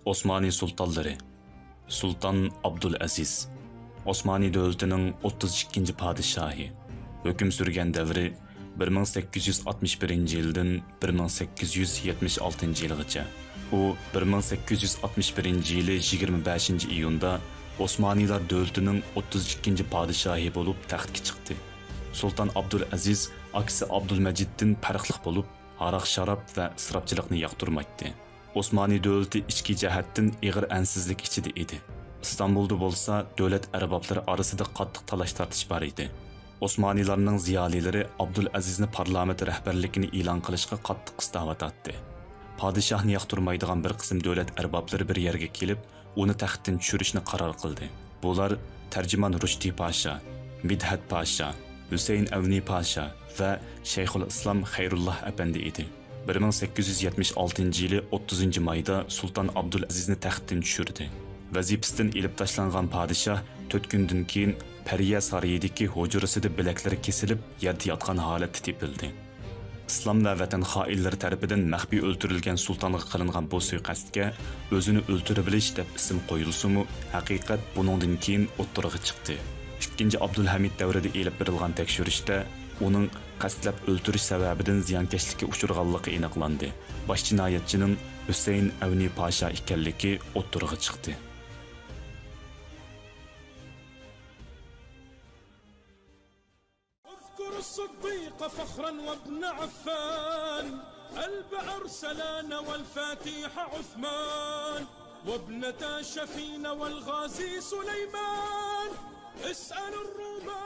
Osmani sultanları Sultan Abdülaziz Osmani dövlətinin 32-ci padişahı. Hüküm sürgən dövrü 1861-ci ildən 1876-cı ilgacha. O 1861-ci ili 25-ci iyunda Osmanilar dövlətinin 32-ci padişahı olub taxtga chiqdi. Sultan Abdülaziz aksi Abdülmecit'dən fərqli olub, haraq şarab və israfçılıqni yoqturmaydı. Osmani dövləti içki cəhətdən ağır ənsizlik içində idi. İstanbulda bolsa, dövlət ərbabları arasında qattiq talaş tartış var idi. Osmanilarning ziyolileri Abdülazizni parlament rəhbərligini e'lon qilishga qattiq istavatatdi. Padişahni yoqturmaydigan bir qism dövlət ərbabları bir yerga kelib, uni taxtdan tushirishni qaror qildi. Bular Tərcüman Rüşdi Paşa, Midhat Paşa, Hüseyin Avni Paşa və Şeyxul İslam Xeyrullah Əpəndi idi. 1876 yılı 30 mayda Sultan Abdülazizni taxtdan tushirdi. Vazifasidan ilib tashlangan padişah 4 gündən keyin Pariya sarayidagi hujrasida bilaklari kesilib, yerda yotgan holatda tepildi. İslam və vatan xoinlari tarafidan maxfiy o'ldirilgan sultonga qilingan bu suiqasdga o'zini o'ldirib bilish deb ism qo'yilsa-mu, haqiqat buningdan keyin o'ttirg'i chiqdi. 2. Abdülhamid davrida elib berilgan tekshirishda uning qasdlab o'ldirish sababidan ziyonkashlikka uchraganligi aniqlandi. Bosh jinoyatchining Hüseyin Avni Paşa ekanligi o'ttirg'i chiqdi. الصديق فخرا وابن عفان قلب أرسلان والفاتح عثمان وابنة شفين والغازي سليمان اسأل الرومان